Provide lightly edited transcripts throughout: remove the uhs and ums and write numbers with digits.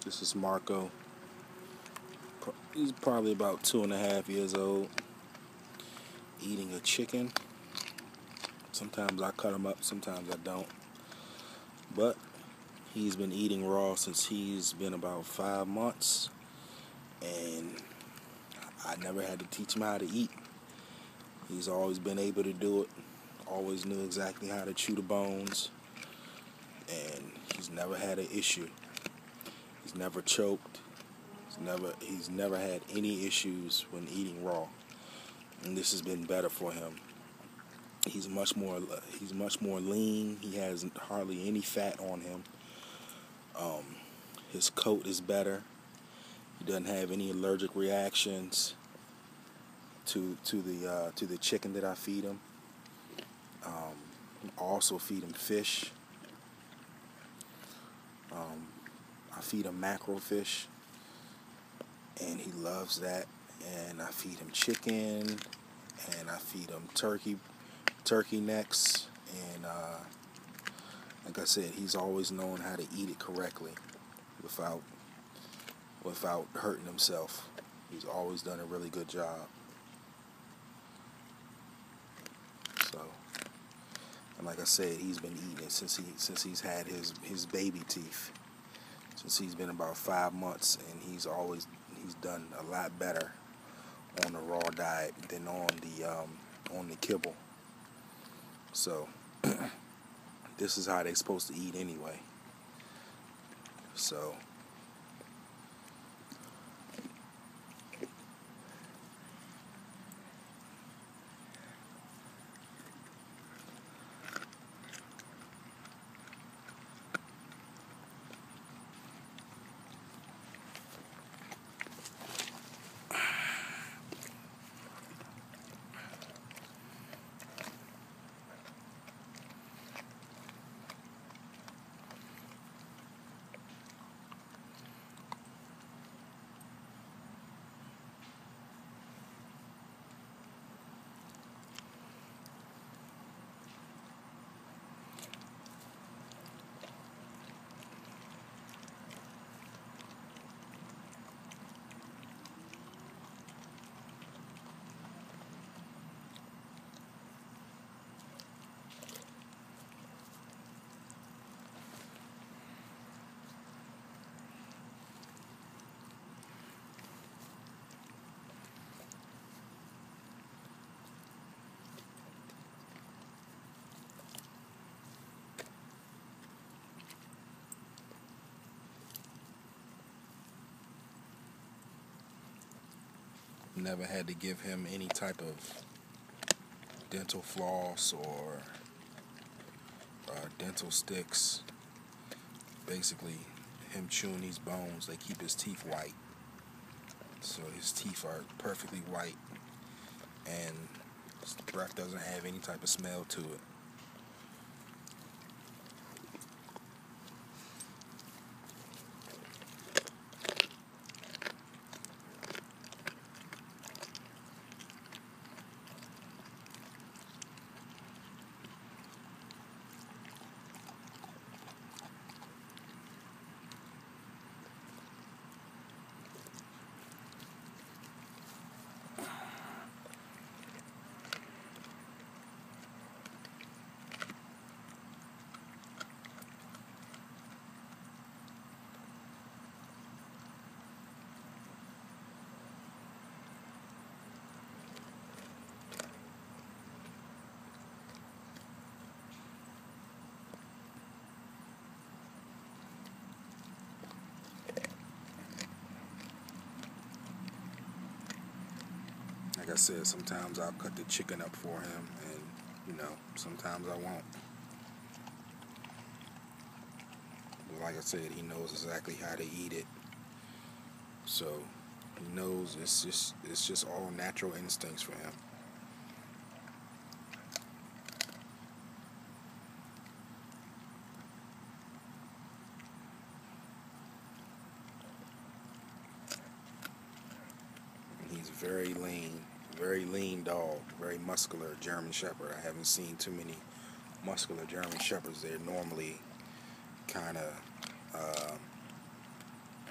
This is Marco. He's probably about 2.5 years old, eating a chicken. Sometimes I cut him up, sometimes I don't. But he's been eating raw since he's been about 5 months, and I never had to teach him how to eat. He's always been able to do it, always knew exactly how to chew the bones, and he's never had an issue. He's never choked. He's never had any issues when eating raw, and this has been better for him. He's much more lean. He has hardly any fat on him. His coat is better. He doesn't have any allergic reactions to the chicken that I feed him. I also feed him fish. I feed him mackerel fish, and he loves that. And I feed him chicken, and I feed him turkey necks, and like I said, he's always known how to eat it correctly without hurting himself. He's always done a really good job. So, and like I said, he's been eating since he's had his baby teeth. Since he's been about 5 months, and he's done a lot better on the raw diet than on the kibble. So this is how they're supposed to eat anyway. So never had to give him any type of dental floss or dental sticks. Basically, him chewing these bones, they keep his teeth white. So his teeth are perfectly white, and his breath doesn't have any type of smell to it. Like I said, sometimes I'll cut the chicken up for him, and sometimes I won't. But like I said, he knows exactly how to eat it. So he knows it's just all natural instincts for him. He's very lean dog, very muscular German Shepherd. I haven't seen too many muscular German Shepherds. They're normally kind of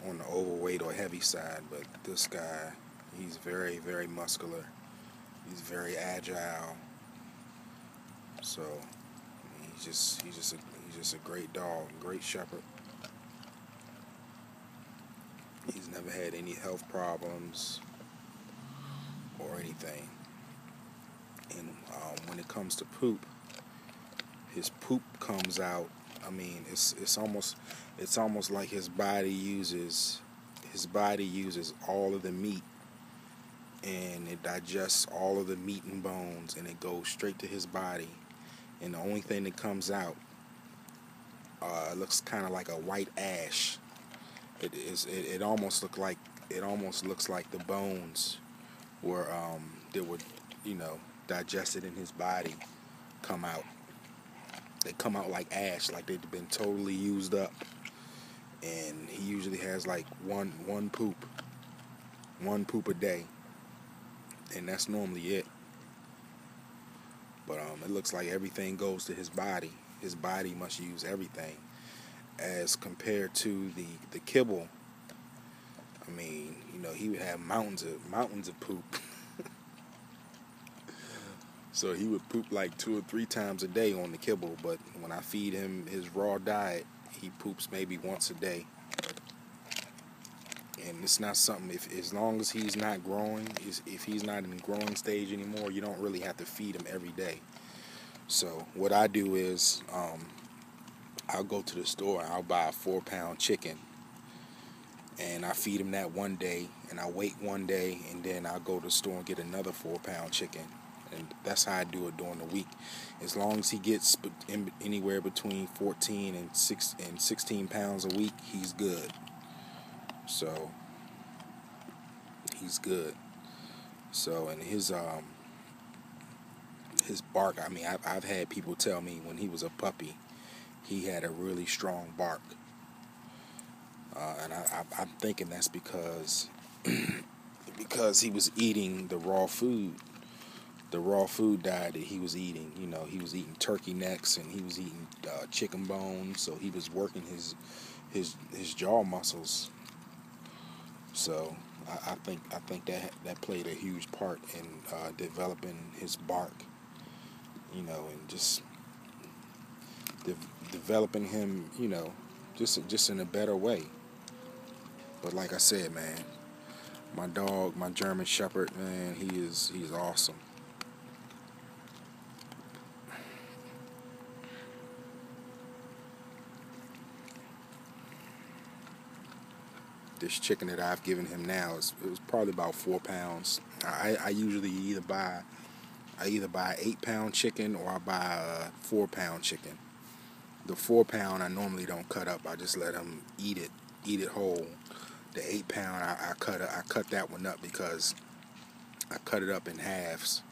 on the overweight or heavy side, but this guy, he's very, very muscular. He's very agile. So I mean, he's just a great dog, great shepherd. He's never had any health problems or anything. And when it comes to poop, his poop comes out. I mean, it's almost like his body uses all of the meat, and it digests all of the meat and bones, and it goes straight to his body. And the only thing that comes out looks kind of like a white ash. It almost looks like the bones were that were digested in his body come out. They come out like ash, like they've been totally used up. And he usually has like one poop a day, and that's normally it. But it looks like everything goes to his body. His body must use everything, as compared to the kibble. I mean, he would have mountains of poop. So he would poop like 2 or 3 times a day on the kibble. But when I feed him his raw diet, he poops maybe once a day. And it's not something, as long as he's not growing, if he's not in the growing stage anymore, you don't really have to feed him every day. So what I do is I'll go to the store and I'll buy a 4-pound chicken, and I feed him that one day, and I wait one day, and then I'll go to the store and get another 4-pound chicken. And that's how I do it during the week. As long as he gets anywhere between 14 and 16 pounds a week, he's good. So he's good. So, and his bark, I mean, I've had people tell me when he was a puppy, he had a really strong bark. And I'm thinking that's because he was eating the raw food diet that he was eating. He was eating turkey necks, and he was eating chicken bones, so he was working his jaw muscles. So I think that played a huge part in developing his bark, and just developing him, just in a better way. But like I said, man, my dog, my German Shepherd, man, he's awesome. This chicken that I've given him now it was probably about 4 pounds. I usually either buy 8-pound chicken, or I buy a 4-pound chicken. The 4-pound I normally don't cut up. I just let him eat it whole. The 8-pound I cut that one up, because I cut it up in halves.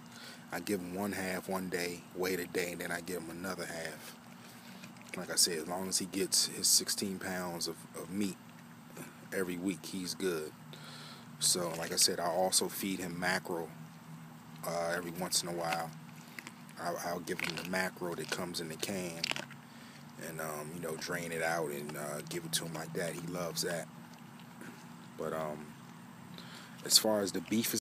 I give him one half one day, wait a day, and then I give him another half. Like I said, as long as he gets his 16 pounds of meat every week, he's good. So, like I said, I also feed him mackerel every once in a while. I'll give him the mackerel that comes in the can, and drain it out and give it to him like that. He loves that. But as far as the beef is